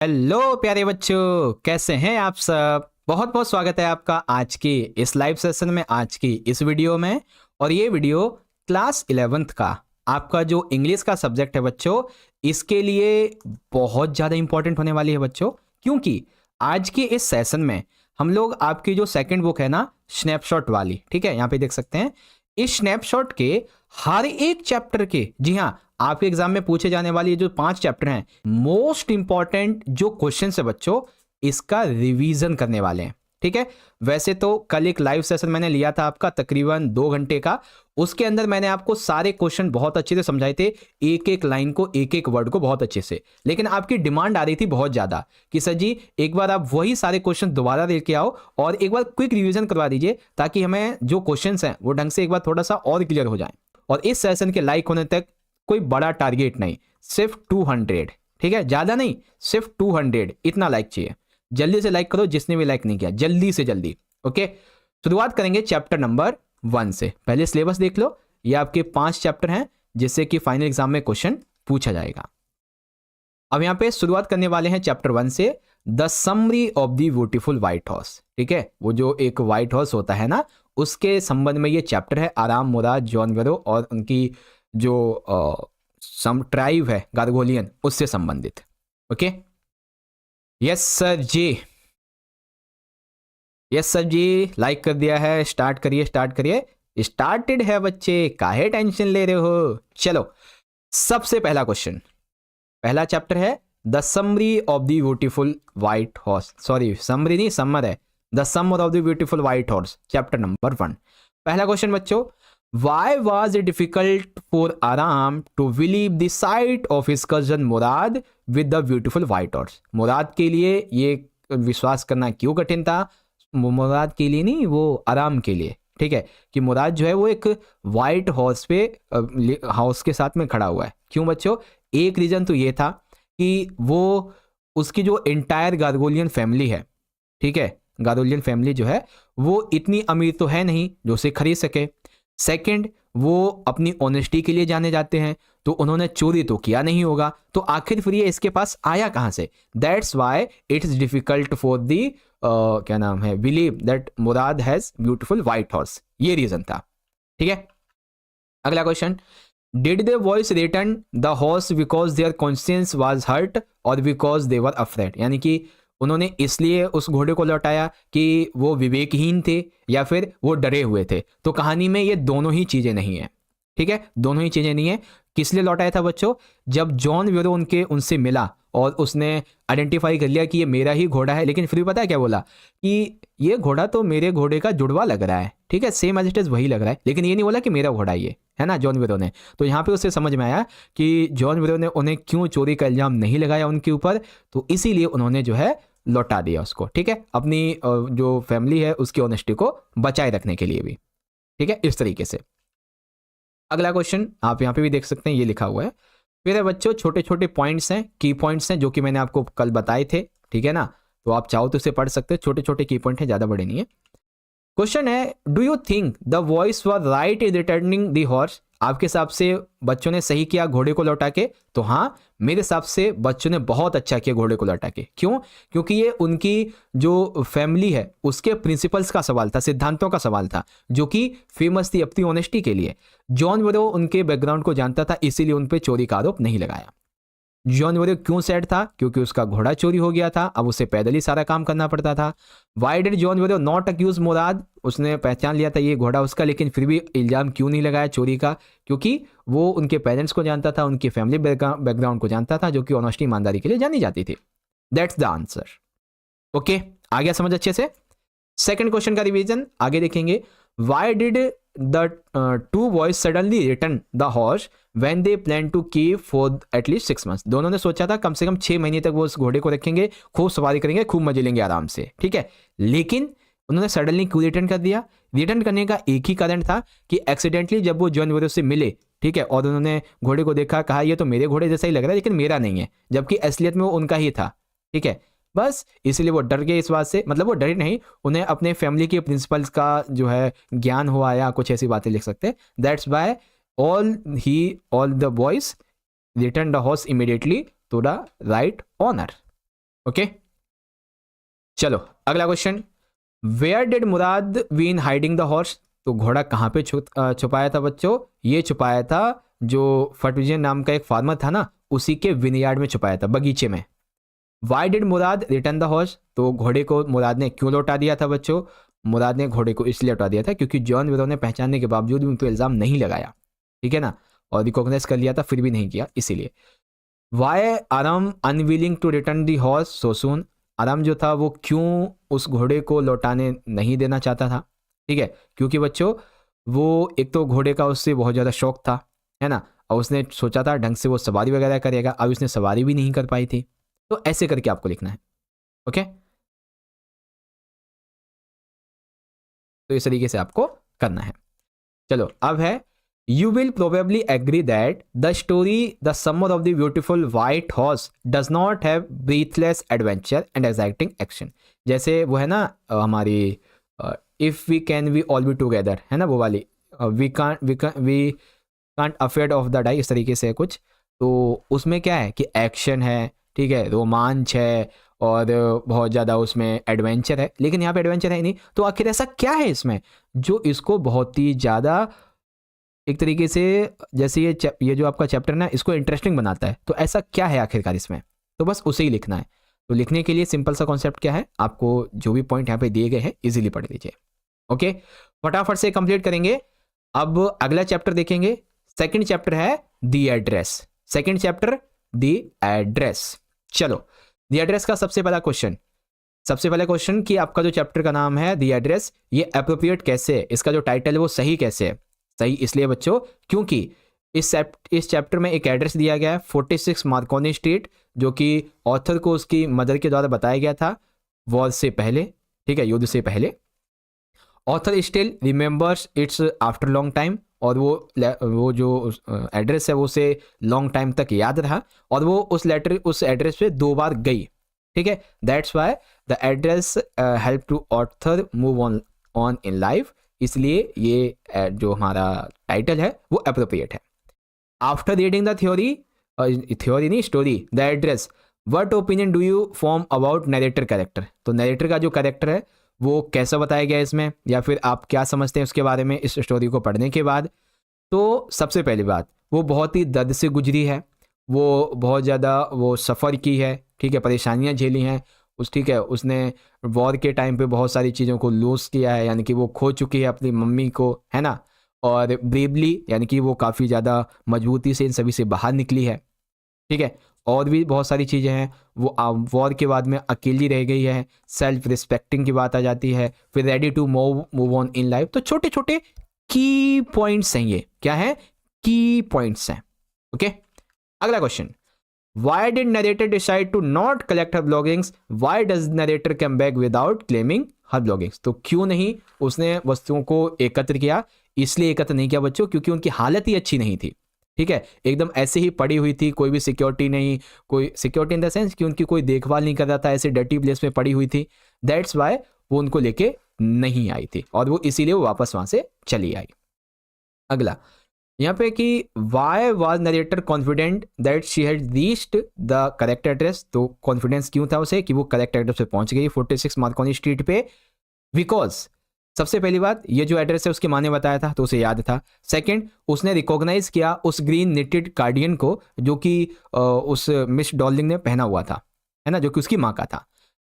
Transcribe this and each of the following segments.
Hello प्यारे बच्चों, कैसे हैं आप सब। बहुत बहुत स्वागत है आपका आज की इस लाइव सेशन में, आज की इस वीडियो में। और ये वीडियो क्लास 11th का आपका जो इंग्लिश का सब्जेक्ट है बच्चों, इसके लिए बहुत ज़्यादा इंपॉर्टेंट होने वाली है बच्चों। क्योंकि आज की इस सेशन में हम लोग आपकी जो सेकंड बुक है ना, स्नैपशॉट वाली, ठीक है, यहाँ पे देख सकते हैं। इस स्नैपशॉट के हर एक चैप्टर के, जी हाँ, आपके एग्जाम में पूछे जाने वाली जो 5 चैप्टर हैं, मोस्ट इंपॉर्टेंट जो क्वेश्चन है बच्चों, इसका रिवीजन करने वाले हैं। ठीक है, वैसे तो कल एक लाइव सेशन मैंने लिया था आपका तकरीबन 2 घंटे का। उसके अंदर मैंने आपको सारे क्वेश्चन बहुत अच्छे से समझाए थे, एक एक लाइन को, एक एक वर्ड को बहुत अच्छे से। लेकिन आपकी डिमांड आ रही थी बहुत ज़्यादा कि सर जी एक बार आप वही सारे क्वेश्चन दोबारा लेके आओ और एक बार क्विक रिवीजन करवा दीजिए, ताकि हमें जो क्वेश्चन हैं वो ढंग से एक बार थोड़ा सा और क्लियर हो जाए। और इस सेशन के लाइक होने तक कोई बड़ा टारगेट नहीं, सिर्फ 200, ठीक है, ज्यादा नहीं, सिर्फ 200 इतना लाइक चाहिए। जल्दी से लाइक करो जिसने भी लाइक नहीं किया, जल्दी से जल्दी। ओके, शुरुआत करेंगे चैप्टर नंबर 1 से। पहले सिलेबस देख लो, ये आपके 5 चैप्टर हैं जिससे कि फाइनल एग्जाम में क्वेश्चन पूछा जाएगा। अब यहां पे शुरुआत करने वाले हैं चैप्टर 1 से, the summary of the beautiful white horse. ठीक है, वो जो एक व्हाइट हॉर्स होता है ना, उसके संबंध में ये चैप्टर है। आराम, मुराद, जॉन वेरो और उनकी जो सम ट्राइब है गार्गोलियन, उससे संबंधित। ओके, यस सर जी, यस सर जी, लाइक कर दिया है। स्टार्ट करिए, स्टार्ट करिए। स्टार्टेड है बच्चे, काहे टेंशन ले रहे हो। चलो, सबसे पहला क्वेश्चन, पहला चैप्टर है the summary of the beautiful white horse. Sorry, summary नहीं, समर है। The summer of the beautiful white horse, chapter number 1। पहला क्वेश्चन बच्चों, Why was it difficult for Aram to believe the sight of his cousin Murad with the beautiful white horse? मुराद के लिए ये विश्वास करना क्यों कठिन था। मुराद के लिए नहीं, वो आराम के लिए। ठीक है, कि मुराद जो है वो एक वाइट हॉर्स पे हाउस के साथ में खड़ा हुआ है। क्यों बच्चों, एक रीजन तो ये था कि वो उसकी जो एंटायर गार्गोलियन फैमिली है, ठीक है, गार्गोलियन फैमिली जो है वो इतनी अमीर तो है नहीं जो उसे खरीद सके। सेकंड, वो अपनी ऑनेस्टी के लिए जाने जाते हैं, तो उन्होंने चोरी तो किया नहीं होगा, तो आखिर फिर ये इसके पास आया कहां से। That's why it is difficult for the क्या नाम है, believe that Mourad has beautiful white horse. ये रीजन था। ठीक है, अगला question, did the boys return the horse because their conscience was hurt और बिकॉज दे वर अफ्रेड। यानी कि उन्होंने इसलिए उस घोड़े को लौटाया कि वो विवेकहीन थे या फिर वो डरे हुए थे। तो कहानी में ये दोनों ही चीजें नहीं है। ठीक है, दोनों ही चीजें नहीं है। किस लिए लौटाया था बच्चों, जब जॉन वेरो उनसे मिला और उसने आइडेंटिफाई कर लिया कि ये मेरा ही घोड़ा है, लेकिन फिर भी पता है क्या बोला कि ये घोड़ा तो मेरे घोड़े का जुड़वा लग रहा है। ठीक है, सेम एज इट इज वही लग रहा है, लेकिन ये नहीं बोला कि मेरा घोड़ा ये है ना, जॉन वेरो ने। तो यहाँ पे उसे समझ में आया कि जॉन वेरो ने उन्हें क्यों चोरी का इल्जाम नहीं लगाया उनके ऊपर, तो इसीलिए उन्होंने जो है लौटा दिया उसको। ठीक है, अपनी जो फैमिली है उसकी ऑनेस्टी को बचाए रखने के लिए भी। ठीक है, इस तरीके से। अगला क्वेश्चन आप यहाँ पे भी देख सकते हैं, ये लिखा हुआ है। फिर बच्चों छोटे छोटे पॉइंट्स हैं, की पॉइंट्स हैं, जो कि मैंने आपको कल बताए थे। ठीक है ना, तो आप चाहो तो इसे पढ़ सकते हो। छोटे छोटे की पॉइंट हैं, ज्यादा बड़े नहीं है। क्वेश्चन है, do you think the voice was right in returning the horse. आपके हिसाब से बच्चों ने सही किया घोड़े को लौटा के। तो हाँ, मेरे हिसाब से बच्चों ने बहुत अच्छा किया घोड़े को लौटा के। क्यों, क्योंकि ये उनकी जो फैमिली है उसके प्रिंसिपल्स का सवाल था, सिद्धांतों का सवाल था, जो कि फेमस थी अपनी ऑनेस्टी के लिए। जॉन वेरो उनके बैकग्राउंड को जानता था, इसीलिए उन पर चोरी का आरोप नहीं लगाया। जॉन वेरो क्यों सैड था, क्योंकि उसका घोड़ा चोरी हो गया था, अब उसे पैदल ही सारा काम करना पड़ता था। Why did John Byro not accuse Mourad, उसने पहचान लिया था ये घोड़ा उसका, लेकिन फिर भी इल्जाम क्यों नहीं लगाया चोरी का, क्योंकि वो उनके पेरेंट्स को जानता था, उनकी फैमिली बैकग्राउंड को जानता था, जो कि ऑनेस्टी ईमानदारी के लिए जानी जाती थी। That's the answer. ओके, आ गया समझ अच्छे से। सेकंड क्वेश्चन का रिवीजन आगे देखेंगे। Why did the two boys suddenly return the horse when they plan to keep for at least 6 months। दोनों ने सोचा था कम से कम 6 महीने तक वो उस घोड़े को रखेंगे, खूब सवारी करेंगे, खूब मजे लेंगे आराम से। ठीक है, लेकिन उन्होंने सडनली क्यों रिटर्न कर दिया। रिटर्न करने का एक ही कारण था कि एक्सीडेंटली जब वो जॉन वेरो से मिले, ठीक है, और उन्होंने घोड़े को देखा, कहा ये तो मेरे घोड़े जैसा ही लग रहा है लेकिन मेरा नहीं है, जबकि असलियत में वो उनका ही था। ठीक है, बस इसलिए वो डर गए इस बात से। मतलब वो डरे नहीं, उन्हें अपने फैमिली के प्रिंसिपल्स का जो है ज्ञान हुआ, या कुछ ऐसी बातें लिख सकते हैं। That's by all the boys return the horse immediately to the right honour. Okay चलो अगला question, where did Mourad been hiding the horse, तो घोड़ा कहाँ पे छुपाया था बच्चों, ये छुपाया था जो फटविजन नाम का एक फार्मर था ना, उसी के विनयार्ड में छुपाया था, बगीचे में। Why did Murad return the horse, तो घोड़े को मुराद ने क्यों लौटा दिया था बच्चों, मुराद ने घोड़े को इसलिए लौटा दिया था क्योंकि जॉन विरो ने पहचानने के बावजूद भी उन पर इल्ज़ाम नहीं लगाया, ठीक है ना, और रिकॉग्नाइज कर लिया था फिर भी नहीं किया, इसीलिए। Why Aram unwilling to return the horse so soon, Aram जो था वो क्यों उस घोड़े को लौटाने नहीं देना चाहता था, ठीक है, क्योंकि बच्चों वो एक तो घोड़े का उससे बहुत ज़्यादा शौक था, है ना, और उसने सोचा था ढंग से वो सवारी वगैरह करेगा, अब उसने सवारी भी नहीं कर पाई थी, तो ऐसे करके आपको लिखना है। ओके तो इस तरीके से आपको करना है। चलो अब है, you will probably agree that the story the summer of the beautiful white horse does not have breathless adventure and exciting action, जैसे वो है ना हमारी if we can we all be together, है ना वो वाली, we can't afraid of the die, इस तरीके से कुछ, तो उसमें क्या है कि एक्शन है, ठीक है, रोमांच है, और बहुत ज़्यादा उसमें एडवेंचर है, लेकिन यहाँ पे एडवेंचर है नहीं, तो आखिर ऐसा क्या है इसमें जो इसको बहुत ही ज़्यादा एक तरीके से, जैसे ये जो आपका चैप्टर ना इसको इंटरेस्टिंग बनाता है, तो ऐसा क्या है आखिरकार इसमें, तो बस उसे ही लिखना है। तो लिखने के लिए सिंपल सा कॉन्सेप्ट क्या है, आपको जो भी पॉइंट यहाँ पे दिए गए हैं इजीली पढ़ लीजिए। ओके फटाफट से कंप्लीट करेंगे। अब अगला चैप्टर देखेंगे, सेकंड चैप्टर है दी एड्रेस, सेकंड चैप्टर दी एड्रेस। चलो दी एड्रेस का सबसे पहला क्वेश्चन कि आपका जो चैप्टर का नाम है दी एड्रेस, ये अप्रोप्रिएट कैसे है, इसका जो टाइटल है वो सही कैसे है, सही इसलिए बच्चों क्योंकि इस चैप्टर में एक एड्रेस दिया गया है 46 मार्कोनी स्ट्रीट, जो कि ऑथर को उसकी मदर के द्वारा बताया गया था वॉर से पहले, ठीक है, युद्ध से पहले। Author still remembers it's after long time, और वो जो एड्रेस है वो उसे लॉन्ग टाइम तक याद रहा, और वो उस एड्रेस पे 2 बार गई, ठीक है, that's why the address help to author move on in life, इसलिए ये जो हमारा टाइटल है वो अप्रोप्रिएट है। आफ्टर रीडिंग द थ्योरी नहीं story the address, what opinion do you form about narrator character, तो नरेटर का जो कैरेक्टर है वो कैसा बताया गया इसमें, या फिर आप क्या समझते हैं उसके बारे में इस स्टोरी को पढ़ने के बाद। तो सबसे पहली बात, वो बहुत ही दर्द से गुजरी है, वो बहुत ज़्यादा वो सफ़र की है, ठीक है, परेशानियां झेली हैं ठीक है, उसने वॉर के टाइम पे बहुत सारी चीज़ों को लूज़ किया है, यानी कि वो खो चुकी है अपनी मम्मी को, है ना, और ब्रेवली यानी कि वो काफ़ी ज़्यादा मजबूती से इन सभी से बाहर निकली है, ठीक है, और भी बहुत सारी चीज़ें हैं, वो वॉर के बाद में अकेली रह गई है, सेल्फ रिस्पेक्टिंग की बात आ जाती है, फिर ready to move on in life, तो छोटे छोटे की पॉइंट्स हैं, ये क्या है, की पॉइंट्स हैं। ओके अगला question, why did narrator decide to not collect her belongings, why does narrator come back without claiming her belongings, तो क्यों नहीं उसने वस्तुओं को एकत्र किया, इसलिए एकत्र नहीं किया बच्चों क्योंकि उनकी हालत ही अच्छी नहीं थी, ठीक है, एकदम ऐसे ही पड़ी हुई थी, कोई भी सिक्योरिटी नहीं, कोई सिक्योरिटी इन द सेंस कि उनकी कोई देखभाल नहीं कर रहा था, ऐसे डर्टी प्लेस में पड़ी हुई थी, दैट्स वाई वो उनको लेके नहीं आई थी, और वो इसीलिए वो वापस वहां से चली आई। अगला यहाँ पे कि why was narrator confident that she had reached the correct address, तो कॉन्फिडेंस क्यों था उसे कि वो करेक्ट एड्रेस पे पहुंच गई 46 मार्कोनी स्ट्रीट पे, बिकॉज सबसे पहली बात ये जो एड्रेस है उसकी माँ ने बताया था तो उसे याद था, सेकंड उसने रिकॉग्नाइज किया उस ग्रीन निटेड कार्डियन को जो कि उस मिस डॉर्लिंग ने पहना हुआ था, है ना, जो कि उसकी माँ का था,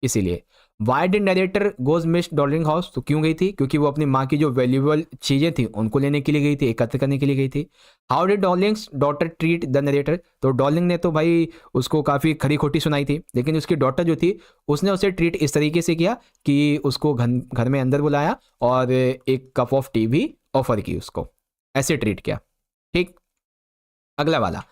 इसीलिए। Y did narrator goes miss Darling house, तो क्यों गई थी, क्योंकि वो अपनी माँ की जो वैल्यूएबल चीज़ें थी उनको लेने के लिए गई थी, एकत्र करने के लिए गई थी। How did Darling's daughter treat the narrator, तो डॉर्लिंग ने तो भाई उसको काफ़ी खरी खोटी सुनाई थी, लेकिन उसकी डॉटर जो थी उसने उसे ट्रीट इस तरीके से किया कि उसको घर में अंदर बुलाया और एक कप ऑफ टी भी ऑफर की उसको, ऐसे ट्रीट किया, ठीक। अगला वाला,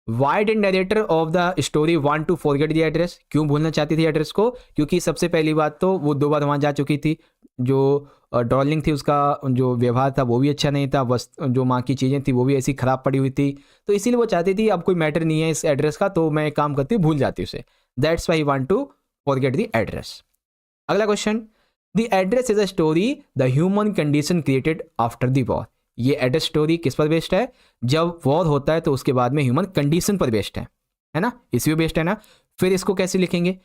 why did narrator of the story want to forget the address, क्यों भूलना चाहती थी एड्रेस को, क्योंकि सबसे पहली बात तो वो 2 बार वहाँ जा चुकी थी, जो डॉर्लिंग थी उसका जो व्यवहार था वो भी अच्छा नहीं था, जो माँ की चीज़ें थी वो भी ऐसी ख़राब पड़ी हुई थी, तो इसीलिए वो चाहती थी अब कोई मैटर नहीं है इस एड्रेस का, तो मैं काम करती हूँ भूल जाती उसे, that's why want to forget the address. अगला question, the address is a story the human condition created after the war, ये एड्रेस स्टोरी किस पर बेस्ड है, जब वॉर होता है तो उसके बाद में ह्यूमन कंडीशन पर बेस्ड है ना, इसी पे बेस्ड है ना। फिर इसको कैसे लिखेंगे,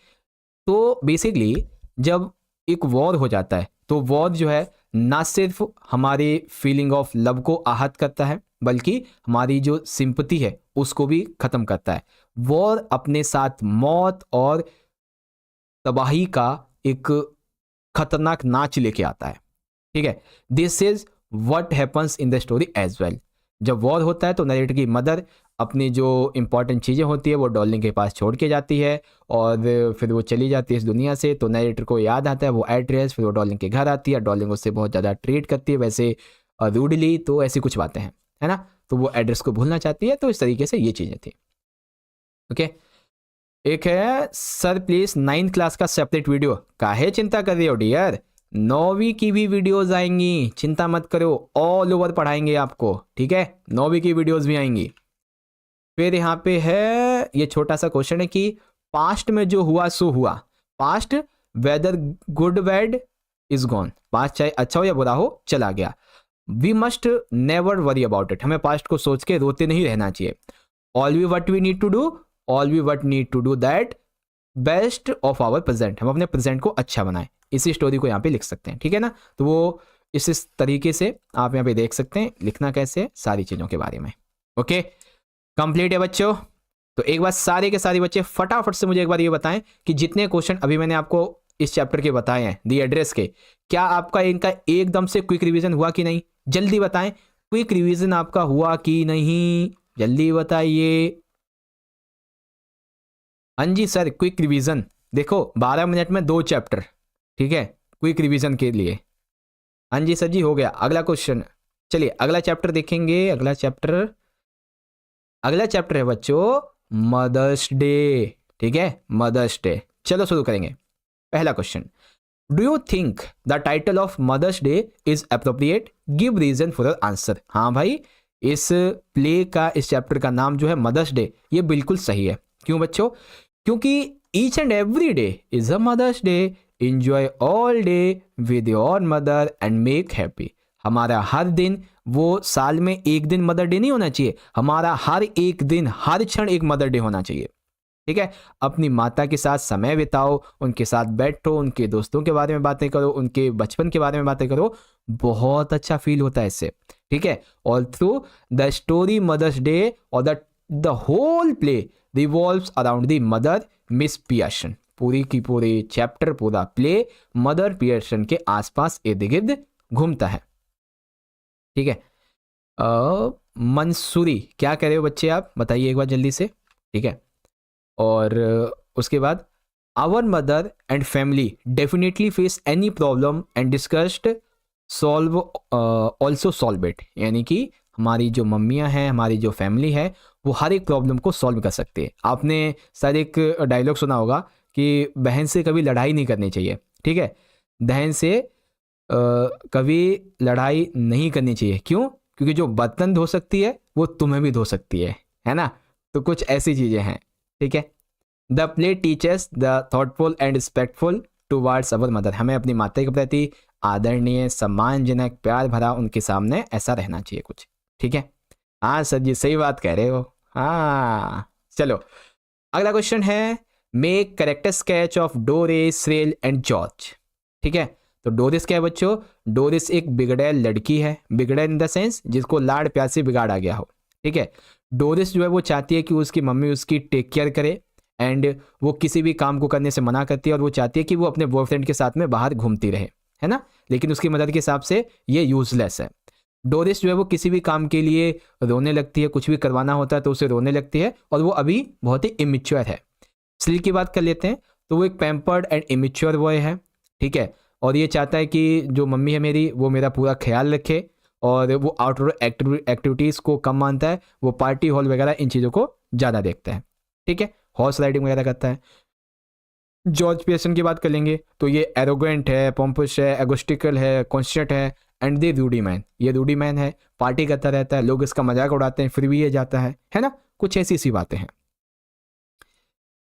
तो बेसिकली जब एक वॉर हो जाता है तो वॉर जो है ना सिर्फ हमारे फीलिंग ऑफ लव को आहत करता है बल्कि हमारी जो सिंपैथी है उसको भी ख़त्म करता है। वॉर अपने साथ मौत और तबाही का एक खतरनाक नाच लेके आता है। ठीक है, this is what happens in the story as well. जब वॉर होता है तो नरेटर की मदर अपनी जो इंपॉर्टेंट चीज़ें होती है वो डॉर्लिंग के पास छोड़ के जाती है और फिर वो चली जाती है इस दुनिया से। तो नरेटर को याद आता है वो एड्रेस, फिर वो डॉर्लिंग के घर आती है, डॉर्लिंग उससे बहुत ज़्यादा ट्रीट करती है वैसे रूडली, तो ऐसी कुछ बातें हैं, है ना। तो वो एड्रेस को भूलना चाहती है, तो इस तरीके से ये चीज़ें थी। ओके, एक है सर प्लीज 9th क्लास का सेपरेट वीडियो। काहे चिंता कर रही हो डियर, 9वीं की भी वीडियोस आएंगी, चिंता मत करो, ऑल ओवर पढ़ाएंगे आपको। ठीक है, 9वीं की वीडियोस भी आएंगी। फिर यहाँ पे है ये छोटा सा क्वेश्चन है कि पास्ट में जो हुआ सो हुआ, past whether good bad is gone, past चाहे अच्छा हो या बुरा हो चला गया। We must never worry about it, हमें पास्ट को सोच के रोते नहीं रहना चाहिए। All we what we need to do, all we what need to do that best of our present, हम अपने प्रेजेंट को अच्छा बनाएं। इसी स्टोरी को यहाँ पे लिख सकते हैं। ठीक है ना, तो वो इस तरीके से आप यहाँ पे देख सकते हैं लिखना कैसे है सारी चीज़ों के बारे में। ओके, कंप्लीट है बच्चों। तो एक बार सारे के सारे बच्चे फटाफट से मुझे एक बार ये बताएं कि जितने क्वेश्चन अभी मैंने आपको इस चैप्टर के बताए हैं दी एड्रेस के, क्या आपका इनका एकदम से क्विक रिवीजन हुआ कि नहीं? जल्दी बताएं, क्विक रिवीजन आपका हुआ कि नहीं? जल्दी बताइए। हाँ जी सर, क्विक रिवीजन देखो 12 मिनट में 2 चैप्टर। ठीक है, क्विक रिवीजन के लिए। हाँ जी सर जी, हो गया। अगला क्वेश्चन, चलिए अगला चैप्टर देखेंगे। अगला चैप्टर है बच्चों मदर्स डे। ठीक है, मदर्स डे। चलो शुरू करेंगे। पहला क्वेश्चन, do you think the title of Mother's Day is appropriate, give reason for your answer. हाँ भाई, इस प्ले का, इस चैप्टर का नाम जो है मदर्स डे, ये बिल्कुल सही है। क्यों बच्चों? क्योंकि each and every day is a mother's day, enjoy all day with your mother and make happy. हमारा हर दिन, वो साल में एक दिन मदर डे नहीं होना चाहिए, हमारा हर एक दिन, हर क्षण एक मदर डे होना चाहिए। ठीक है, अपनी माता के साथ समय बिताओ, उनके साथ बैठो, उनके दोस्तों के बारे में बातें करो, उनके बचपन के बारे में बातें करो, बहुत अच्छा फील होता है इससे। ठीक है, all through the story Mother's Day और the whole play revolves around the mother miss Pearson. पूरी की पूरी चैप्टर, पूरा प्ले मदर पियर्सन के आसपास इर्द गिर्द घूमता है। ठीक है, मंसूरी क्या कह रहे हो बच्चे, आप बताइए एक बार जल्दी से। ठीक है, और उसके बाद our mother and family definitely face any problem and discussed solve also solve it, यानी कि हमारी जो मम्मियाँ हैं, हमारी जो फैमिली है, वो हर एक प्रॉब्लम को सॉल्व कर सकती है। आपने सर एक डायलॉग सुना होगा कि बहन से कभी लड़ाई नहीं करनी चाहिए। ठीक है, बहन से कभी लड़ाई नहीं करनी चाहिए। क्यों? क्योंकि जो बर्तन धो सकती है वो तुम्हें भी धो सकती है ना। तो कुछ ऐसी चीज़ें हैं। ठीक है, the play teachers the thoughtful and respectful towards our mother, हमें अपनी माता के प्रति आदरणीय, सम्मानजनक, प्यार भरा उनके सामने ऐसा रहना चाहिए कुछ। ठीक है, हाँ सर जी सही बात कह रहे हो। हाँ चलो, अगला क्वेश्चन है make character sketch of Doris, Cyril and George. ठीक है, तो डोरिस क्या है बच्चों? डोरिस एक बिगड़ैल लड़की है, बिगड़ैल इन द सेंस जिसको लाड़ प्यार से बिगाड़ा गया हो। ठीक है, डोरिस जो है वो चाहती है कि उसकी मम्मी उसकी टेक केयर करे एंड वो किसी भी काम को करने से मना करती है, और वो चाहती है कि वो अपने बॉयफ्रेंड के साथ में बाहर घूमती रहे, है ना। लेकिन उसकी मदद के हिसाब से ये यूजलेस है। डोरिस जो है वो किसी भी काम के लिए रोने लगती है, कुछ भी करवाना होता है तो उसे रोने लगती है, और वो अभी बहुत ही इमेच्योर है। श्रील की बात कर लेते हैं, तो वो एक पैम्पर्ड एंड इमेच्योर बॉय है। ठीक है, और ये चाहता है कि जो मम्मी है मेरी वो मेरा पूरा ख्याल रखे, और वो आउटडोर एक्टिविटीज़ को कम मानता है, वो पार्टी हॉल वगैरह इन चीज़ों को ज़्यादा देखता है। ठीक है, हॉर्स राइडिंग वगैरह करता है। जॉर्ज पियर्सन की बात कर लेंगे, तो ये एरोगेंट है, पोम्पस है, एगोस्टिकल है, कॉन्स्टेंट है एंड द रूडी मैन। ये रूडी मैन है, पार्टी करता रहता है, लोग इसका मजाक उड़ाते हैं, फिर भी ये जाता है ना। कुछ ऐसी सी बातें हैं।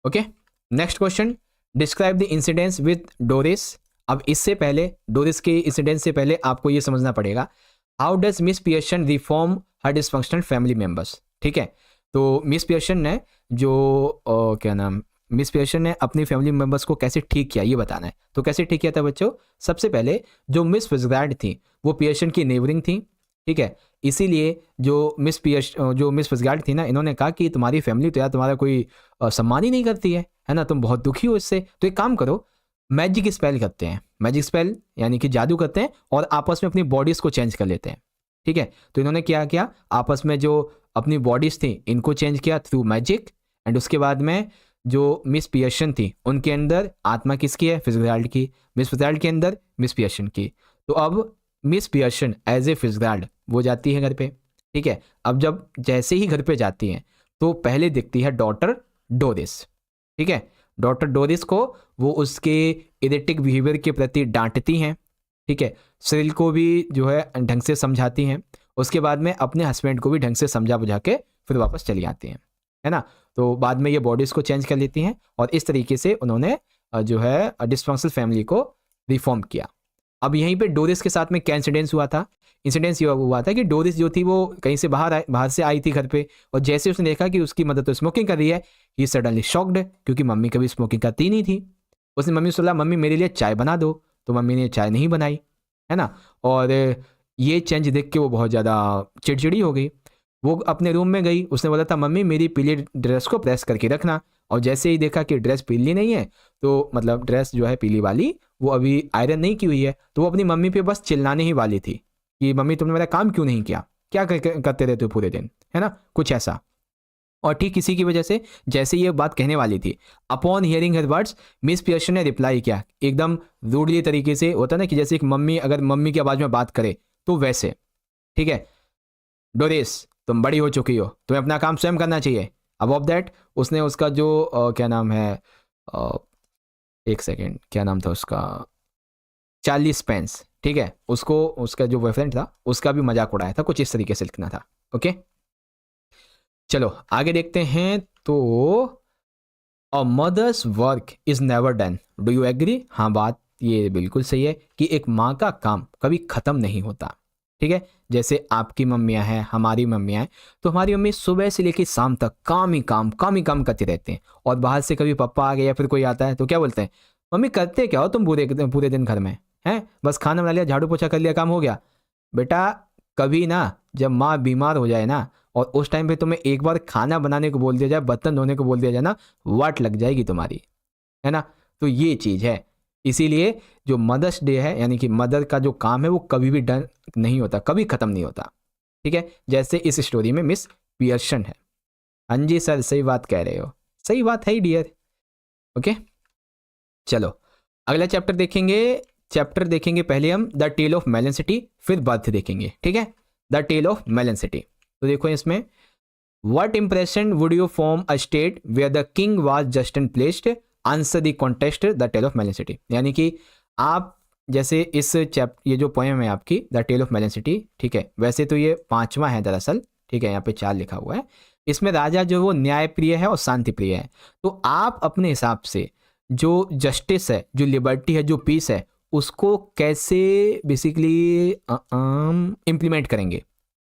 Okay, next question, describe the incidents with Doris. अब इससे पहले, डोरिस के इंसिडेंट से पहले आपको ये समझना पड़ेगा, how does miss Pearson reform her dysfunctional family members. ठीक है, तो मिस पियर्सन ने जो क्या नाम, मिस पियर्सन ने अपनी फैमिली मेंबर्स को कैसे ठीक किया ये बताना है। तो कैसे ठीक किया था बच्चों? सबसे पहले जो मिस फिट्जगेराल्ड थी वो पियर्सन की नेबरिंग थी, ठीक है। इसीलिए जो मिस फिट्जगेराल्ड थी ना, इन्होंने कहा कि तुम्हारी फैमिली तो यार तुम्हारा कोई सम्मान ही नहीं करती है ना, तुम बहुत दुखी हो इससे, तो एक काम करो, मैजिक स्पेल करते हैं। मैजिक स्पेल यानी कि जादू करते हैं और आपस में अपनी बॉडीज़ को चेंज कर लेते हैं, ठीक है। तो इन्होंने क्या किया, आपस में जो अपनी बॉडीज़ थी इनको चेंज किया थ्रू मैजिक, एंड उसके बाद में जो मिस पियर्सन थी उनके अंदर आत्मा किसकी है? फिट्जगेराल्ड की। मिस फिट्जगेराल्ड के अंदर मिस पियर्सन की। तो अब Miss Pearson as a Fitzgerald वो जाती है घर पे, ठीक है। अब जब जैसे ही घर पे जाती हैं तो पहले दिखती है डॉटर डोरिस, ठीक है। डॉक्टर डोरिस को वो उसके इरेटिक बिहेवियर के प्रति डांटती हैं, ठीक है। सिरिल को भी जो है ढंग से समझाती हैं, उसके बाद में अपने हस्बैंड को भी ढंग से समझा बुझा के फिर वापस चली आती हैं, है ना। तो बाद में ये बॉडीज़ को चेंज कर लेती हैं और इस तरीके से उन्होंने जो है डिस्फंक्शनल फैमिली को रिफॉर्म किया। अब यहीं पे डोरिस के साथ में क्या इंसिडेंस हुआ था? इंसिडेंस ये हुआ था कि डोरिस जो थी वो कहीं से बाहर से आई थी घर पे, और जैसे उसने देखा कि उसकी मदर तो स्मोकिंग कर रही है, ही सडनली शॉक्ड, क्योंकि मम्मी कभी स्मोकिंग करती नहीं थी। उसने मम्मी से बोला, मम्मी मेरे लिए चाय बना दो, तो मम्मी ने चाय नहीं बनाई, है ना। और ये चेंज देख के वो बहुत ज़्यादा चिड़चिड़ी हो गई। वो अपने रूम में गई, उसने बोला था मम्मी मेरी पीली ड्रेस को प्रेस करके रखना, और जैसे ही देखा कि ड्रेस पीली नहीं है, तो मतलब ड्रेस जो है पीली वाली वो अभी आयरन नहीं की हुई है, तो वो अपनी मम्मी पे बस चिल्लाने ही वाली थी कि मम्मी तुमने मेरा काम क्यों नहीं किया, क्या करते रहते हो पूरे दिन, है ना, कुछ ऐसा। और ठीक इसी की वजह से जैसे ये बात कहने वाली थी, अपॉन हियरिंग हर वर्ड्स मिस पियर्सन ने रिप्लाई किया एकदम रूडली तरीके से, होता ना कि जैसे एक मम्मी अगर मम्मी की आवाज़ में बात करे तो वैसे, ठीक है, डोरिस तुम बड़ी हो चुकी हो, तुम्हें अपना काम स्वयं करना चाहिए। अब ऑफ दैट उसने उसका जो क्या नाम है, एक सेकेंड, क्या नाम था उसका, चार्ली स्पेंस, ठीक है, उसको उसका जो बॉयफ्रेंड था उसका भी मजाक उड़ाया था, कुछ इस तरीके से लिखना था। ओके चलो आगे देखते हैं। तो a mother's work is never done, do you agree? हाँ बात ये बिल्कुल सही है कि एक माँ का काम कभी ख़त्म नहीं होता, ठीक है। जैसे आपकी मम्मियाँ हैं, हमारी मम्मियाँ हैं, तो हमारी मम्मी सुबह से लेकर शाम तक काम ही काम करते रहते हैं, और बाहर से कभी पापा आ गए या फिर कोई आता है तो क्या बोलते हैं, मम्मी करते क्या हो तुम पूरे पूरे दिन घर में, हैं बस खाना बना लिया, झाड़ू पोछा कर लिया, काम हो गया। बेटा कभी ना जब माँ बीमार हो जाए ना, और उस टाइम पे तुम्हें एक बार खाना बनाने को बोल दिया जाए, बर्तन धोने को बोल दिया जाए ना, वाट लग जाएगी तुम्हारी, है ना। तो ये चीज़ है, इसीलिए जो मदर्स डे है यानी कि मदर का जो काम है वो कभी भी डन नहीं होता, कभी ख़त्म नहीं होता, ठीक है। जैसे इस स्टोरी में मिस पियर्सन है। हाँ जी सर सही बात कह रहे हो, सही बात है डियर। ओके चलो अगला चैप्टर देखेंगे पहले हम the tale of melon city, फिर बर्थ देखेंगे, ठीक है। The tale of melon city, तो देखो इसमें what impression would you form a state where the king was just and placid, answer the context the tale of melon city. यानी कि आप जैसे इस ये जो पोएम है आपकी the tale of melon city, ठीक है, वैसे तो ये 5वां है दरअसल, ठीक है, यहाँ पे 4 लिखा हुआ है। इसमें राजा जो वो न्यायप्रिय है और शांति प्रिय है, तो आप अपने हिसाब से जो जस्टिस है, जो लिबर्टी है, जो पीस है, उसको कैसे बेसिकली इम्प्लीमेंट करेंगे,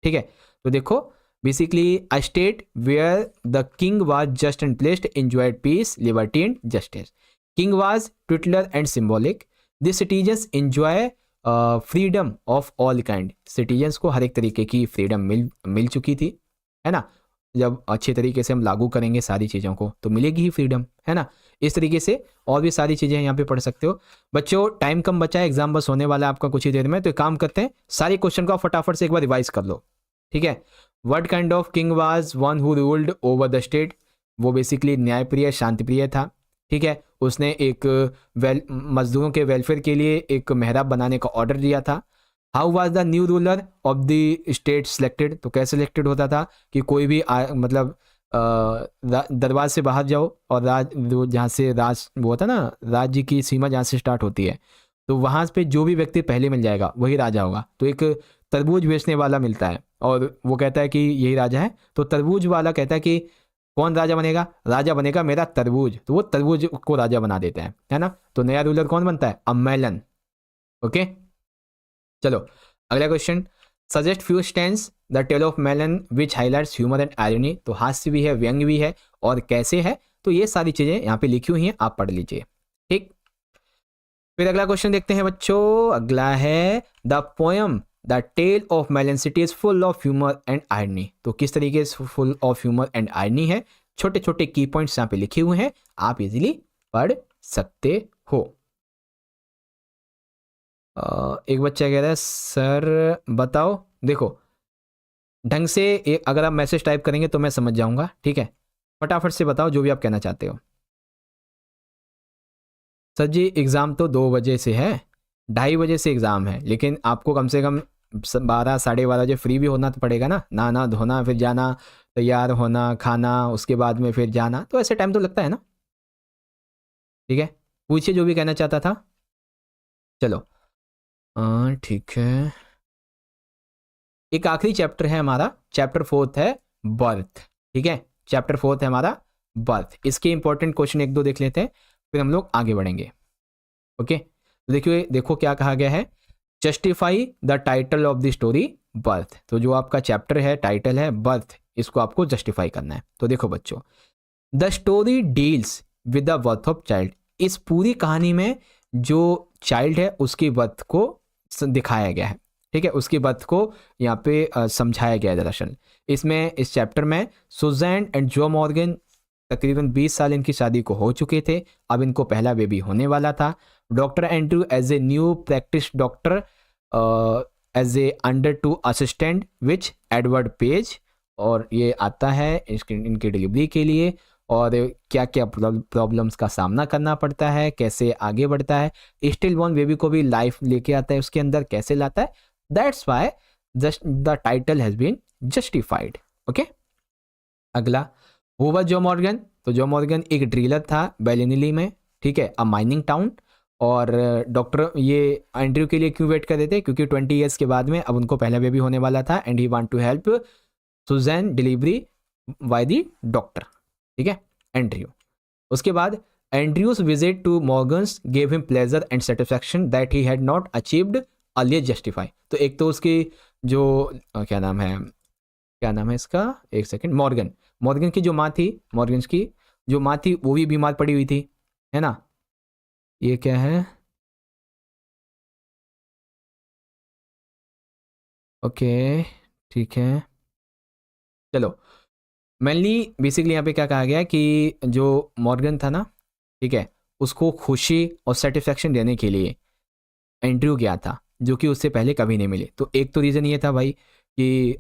ठीक है। तो देखो basically a state where the king was just and placed enjoyed peace liberty and justice, king was titular and symbolic, the citizens enjoy freedom of all kind, citizens को हर एक तरीके की फ्रीडम मिल चुकी थी, है ना। जब अच्छे तरीके से हम लागू करेंगे सारी चीज़ों को तो मिलेगी ही फ्रीडम, है ना। इस तरीके से और भी सारी चीज़ें यहाँ पे पढ़ सकते हो। बच्चों टाइम कम बचा है, एग्जाम बस होने वाला है आपका कुछ ही देर में, तो एक काम करते हैं सारे क्वेश्चन को फटाफट से एक बार रिवाइज कर लो, ठीक है। What kind of king was one who ruled over the state, वो बेसिकली न्यायप्रिय शांतिप्रिय था, ठीक है। उसने एक मजदूरों के वेलफेयर के लिए एक मेहराब बनाने का ऑर्डर दिया था। How was the new ruler of the state selected, तो कैसे सिलेक्टेड होता था कि कोई भी मतलब दरबार से बाहर जाओ और जहाँ से राज वो होता ना, राज्य की सीमा जहाँ से स्टार्ट होती है, तो वहाँ पे जो भी व्यक्ति पहले मिल जाएगा वही राजा होगा। तो एक तरबूज बेचने वाला मिलता है और वो कहता है कि यही राजा है, तो तरबूज वाला कहता है कि कौन राजा बनेगा, राजा बनेगा मेरा तरबूज, तो वो तरबूज को राजा बना देता है ना। तो नया रूलर कौन बनता है, अमेलन। ओके चलो अगला question, suggest few stanzas the tale of melon which highlights humour and irony, तो हास्य भी है व्यंग भी है और कैसे है, तो ये सारी चीज़ें यहाँ पे लिखी हुई हैं, आप पढ़ लीजिए। ठीक, फिर अगला क्वेश्चन देखते हैं बच्चों। अगला है the poem the tale of Melon City is full of humour and irony. तो किस तरीके से full of humour and irony है, छोटे छोटे की पॉइंट्स यहाँ पे लिखे हुए हैं, आप इजीली पढ़ सकते हो। एक बच्चा कह रहा है सर बताओ, देखो ढंग से अगर आप मैसेज टाइप करेंगे तो मैं समझ जाऊंगा, ठीक है, फटाफट से बताओ जो भी आप कहना चाहते हो। सर जी एग्ज़ाम तो 2 बजे से है, 2:30 बजे से एग्ज़ाम है, लेकिन आपको कम से कम 12 12:30 बजे फ्री भी होना तो पड़ेगा ना, नहाना धोना फिर जाना, तैयार होना, खाना, उसके बाद में फिर जाना, तो ऐसे टाइम तो लगता है ना। ठीक है, पूछिए जो भी कहना चाहता था। चलो ठीक है, एक आखिरी चैप्टर है हमारा, चैप्टर 4 है बर्थ। ठीक है, चैप्टर 4 है हमारा बर्थ। इसके इंपॉर्टेंट क्वेश्चन 1-2 देख लेते हैं, फिर हम लोग आगे बढ़ेंगे। ओके, तो देखिए, देखो क्या कहा गया है, justify the title of the story birth. तो जो आपका चैप्टर है, टाइटल है बर्थ, इसको आपको जस्टिफाई करना है। तो देखो बच्चों, the story deals with the birth of child. इस पूरी कहानी में जो चाइल्ड है उसकी बर्थ को दिखाया गया है। ठीक है, उसकी बर्थ को यहाँ पे समझाया गया है दरअसल। इसमें इस चैप्टर में सुजैन एंड जो मॉर्गन तकरीबन 20 साल इनकी शादी को हो चुके थे, अब इनको पहला बेबी होने वाला था। Doctor Andrew as a new practice doctor as a under to assistant which Edward Page, और ये आता है इनकी डिलीवरी के लिए, और क्या क्या प्रॉब्लम्स का सामना करना पड़ता है, कैसे आगे बढ़ता है, स्टिल बॉर्न बेबी को भी लाइफ लेके आता है उसके अंदर, कैसे लाता है। That's why just the title has been justified. Okay, अगला हु वाज जो मॉर्गन। तो जो मॉर्गन एक ड्रिलर था बेलिनिली में, ठीक है, अ माइनिंग टाउन। और डॉक्टर ये एंड्रयू के लिए क्यों वेट कर रहे थे, क्योंकि 20 ईयर्स के बाद में अब उनको पहला बेबी होने वाला था, and he want to help Susan delivery by the doctor. ठीक है, एंड्रयू। उसके बाद Andrew's visit to Morgan's gave him pleasure and satisfaction that he had not achieved earlier justify. तो एक तो उसकी जो क्या नाम है इसका, एक सेकंड, मॉर्गन की जो माँ थी, मॉर्गन्स की जो माँ थी वो भी बीमार पड़ी हुई थी, है ना। ये क्या है, ओके ठीक है, चलो मेनली बेसिकली यहाँ पे क्या कहा गया कि जो मॉर्गन था ना, ठीक है, उसको खुशी और सेटिस्फैक्शन देने के लिए एंड्रयू गया था, जो कि उससे पहले कभी नहीं मिले। तो एक तो रीज़न ये था भाई कि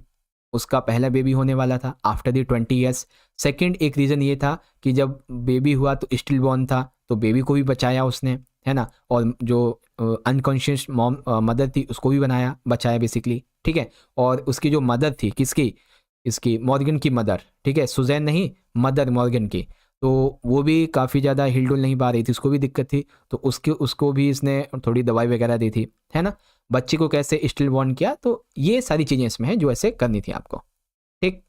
उसका पहला बेबी होने वाला था आफ्टर द 20 ईयर्स। सेकंड एक रीज़न ये था कि जब बेबी हुआ तो स्टिल बॉर्न था, तो बेबी को भी बचाया उसने, है ना, और जो अनकॉन्शियस मॉम मदर थी उसको भी बचाया बेसिकली। ठीक है, और उसकी जो मदर थी, किसकी, इसकी मॉर्गन की मदर, ठीक है, सुजैन नहीं, मदर मॉर्गन की, तो वो भी काफ़ी ज़्यादा हिलडुल नहीं पा रही थी, उसको भी दिक्कत थी, तो उसको भी इसने थोड़ी दवाई वगैरह दी थी, है ना। बच्चे को कैसे स्टिल बॉर्न किया, तो ये सारी चीज़ें इसमें हैं जो ऐसे करनी थी आपको। ठीक,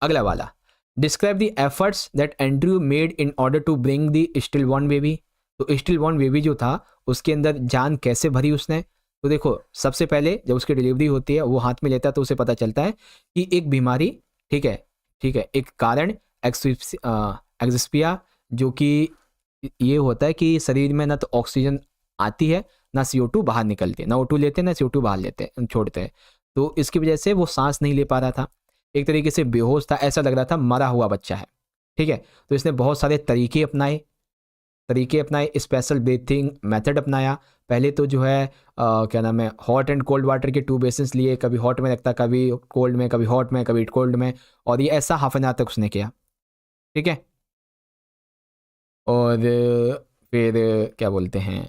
अगला वाला, describe the efforts that Andrew made in order to bring the stillborn baby. तो स्टिल बॉर्न बेबी जो था उसके अंदर जान कैसे भरी उसने। तो देखो, सबसे पहले जब उसकी डिलीवरी होती है वो हाथ में लेता है तो उसे पता चलता है कि एक बीमारी, ठीक है, एक कारण एक्जिस्पिया, जो कि ये होता है कि शरीर में ना तो ऑक्सीजन आती है ना CO2 बाहर निकलती है, ना O2 लेते हैं ना CO2 बाहर लेते हैं, छोड़ते हैं। तो इसकी वजह से वो सांस नहीं ले पा रहा था, एक तरीके से बेहोश था, ऐसा लग रहा था मरा हुआ बच्चा है। ठीक है, तो इसने बहुत सारे तरीके अपनाए, स्पेशल ब्रीथिंग मेथड अपनाया। पहले तो जो है क्या नाम है, हॉट एंड कोल्ड वाटर के 2 बेसिस लिए, कभी हॉट में रखता, कभी कोल्ड में, कभी हॉट में, कभी कोल्ड में, और ये ऐसा हाफ एन आवर तक उसने किया। ठीक है, और फिर क्या बोलते हैं,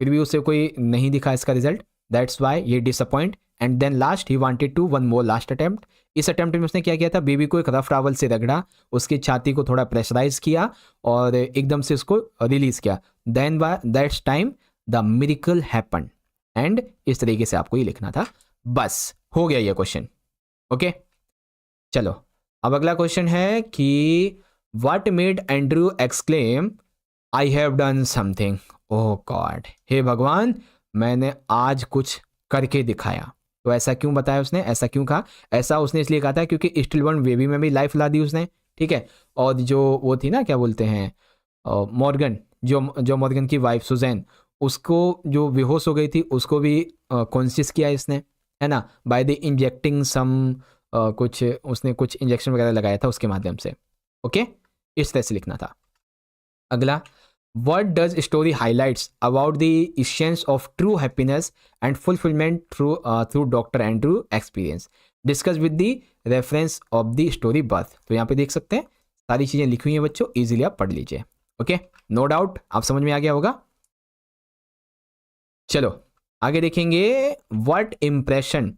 फिर भी उससे कोई नहीं दिखा इसका रिजल्ट, दैट्स वाई ये disappoint, and then last he wanted to one more last attempt. इस अटेम्प्ट में उसने क्या किया था, बेबी को एक रफ टावल से रगड़ा, उसकी छाती को थोड़ा प्रेशराइज किया और एकदम से उसको रिलीज किया। Then that's time the miracle happen, and इस तरीके से आपको ये लिखना था। बस हो गया ये क्वेश्चन। ओके, चलो अब अगला क्वेश्चन है कि what made Andrew exclaim I have done something. Oh God, हे भगवान, मैंने आज कुछ करके दिखाया। तो ऐसा क्यों बताया उसने, ऐसा क्यों कहा, ऐसा उसने इसलिए कहा था क्योंकि स्टिल बॉर्न बेबी में भी लाइफ ला दी उसने, ठीक है। और जो वो थी ना, क्या बोलते हैं, मॉर्गन, जो मॉर्गन की वाइफ सुजैन, उसको जो बेहोश हो गई थी उसको भी कॉन्शियस किया इसने, है ना, बाय द इंजेक्टिंग सम, कुछ उसने कुछ इंजेक्शन वगैरह लगाया था उसके माध्यम से। ओके, इस तरह से लिखना था। अगला, what does story highlights about the essence of true happiness and fulfillment through Dr. Andrew experience, discuss with the reference of the story birth। तो यहाँ पे देख सकते हैं सारी चीजें लिखी हुई हैं बच्चों, इजीली आप पढ़ लीजिए। ओके, नो डाउट आप समझ में आ गया होगा। चलो आगे देखेंगे, what impression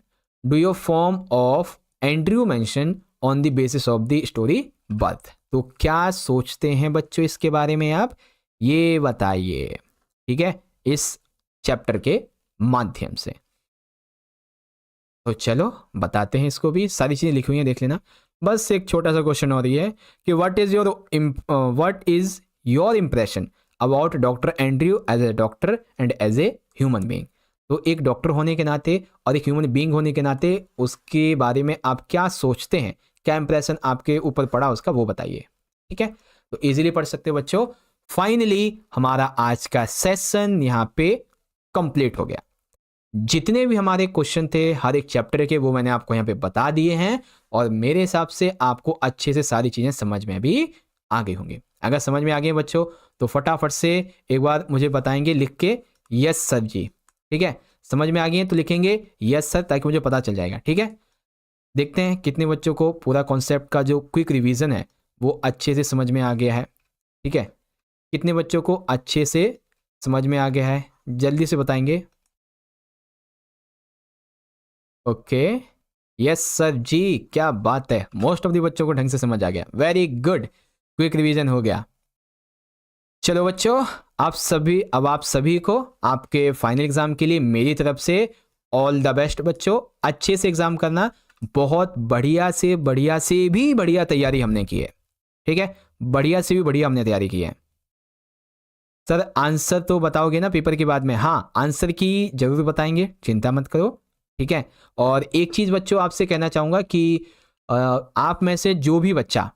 do you form of Andrew mention on the basis of the story birth। तो क्या सोचते हैं बच्चों इसके बारे में आप, ये बताइए, ठीक है, इस चैप्टर के माध्यम से। तो चलो बताते हैं इसको भी, सारी चीजें लिखी हुई हैं देख लेना। बस एक छोटा सा क्वेश्चन हो रही है कि what is your impression about doctor Andrew as a doctor and as a human being. तो एक डॉक्टर होने के नाते और एक ह्यूमन बीइंग होने के नाते उसके बारे में आप क्या सोचते हैं, क्या इंप्रेशन आपके ऊपर पड़ा उसका, वो बताइए। ठीक है, तो इजीली पढ़ सकते हो बच्चों। फाइनली हमारा आज का सेशन यहाँ पे कंप्लीट हो गया। जितने भी हमारे क्वेश्चन थे हर एक चैप्टर के, वो मैंने आपको यहाँ पे बता दिए हैं, और मेरे हिसाब से आपको अच्छे से सारी चीजें समझ में भी आ गई होंगी। अगर समझ में आ गई बच्चों तो फटाफट से एक बार मुझे बताएंगे लिख के, यस सर जी। ठीक है, समझ में आ गई है तो लिखेंगे यस सर, ताकि मुझे पता चल जाएगा। ठीक है, देखते हैं कितने बच्चों को पूरा कॉन्सेप्ट का जो क्विक रिवीजन है वो अच्छे से समझ में आ गया है। ठीक है, कितने बच्चों को अच्छे से समझ में आ गया है, जल्दी से बताएंगे। ओके, यस सर जी, क्या बात है, मोस्ट ऑफ द बच्चों को ढंग से समझ आ गया, वेरी गुड, क्विक रिवीजन हो गया। चलो बच्चों, आप सभी को आपके फाइनल एग्जाम के लिए मेरी तरफ से ऑल द बेस्ट बच्चों। अच्छे से एग्जाम करना, बहुत बढ़िया से भी बढ़िया तैयारी हमने की है। ठीक है, बढ़िया से भी बढ़िया हमने तैयारी की है। सर आंसर तो बताओगे ना पेपर के बाद में? हाँ, आंसर की जरूर बताएंगे, चिंता मत करो। ठीक है, और एक चीज बच्चों आपसे कहना चाहूंगा कि आप में से जो भी बच्चा,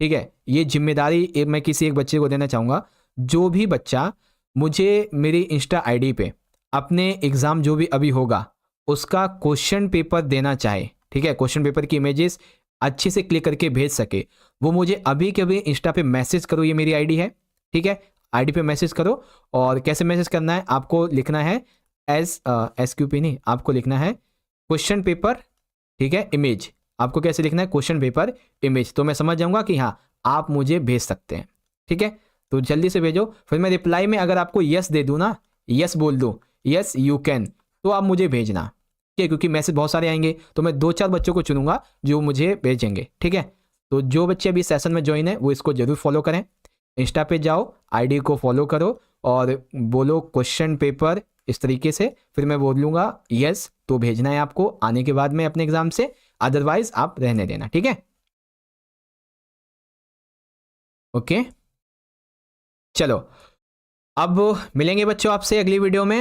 ठीक है, ये जिम्मेदारी मैं किसी एक बच्चे को देना चाहूंगा, जो भी बच्चा मुझे मेरी इंस्टा आईडी पे अपने एग्जाम जो भी अभी होगा उसका क्वेश्चन पेपर देना चाहे, ठीक है, क्वेश्चन पेपर की इमेजेस अच्छे से क्लिक करके भेज सके, वो मुझे अभी के अभी इंस्टा पे मैसेज करो, ये मेरी आईडी है। ठीक है, आईडी पे मैसेज करो, और कैसे मैसेज करना है, आपको लिखना है SQP नहीं, आपको लिखना है क्वेश्चन पेपर, ठीक है, इमेज। आपको कैसे लिखना है, क्वेश्चन पेपर इमेज, तो मैं समझ जाऊंगा कि हाँ आप मुझे भेज सकते हैं। ठीक है, तो जल्दी से भेजो, फिर मैं रिप्लाई में अगर आपको यस दे दूँ ना, यस बोल दूँ, यस यू कैन, तो आप मुझे भेजना। ठीक है, क्योंकि मैसेज बहुत सारे आएंगे तो मैं 2-4 बच्चों को चुनूंगा जो मुझे भेजेंगे। ठीक है, तो जो बच्चे अभी सेशन में ज्वाइन है वो इसको जरूर फॉलो करें, इंस्टा पे जाओ, आईडी को फॉलो करो और बोलो क्वेश्चन पेपर इस तरीके से, फिर मैं बोल लूँगा यस, तो भेजना है आपको आने के बाद में अपने एग्जाम से, अदरवाइज आप रहने देना। ठीक है, ओके, चलो अब मिलेंगे बच्चों आपसे अगली वीडियो में।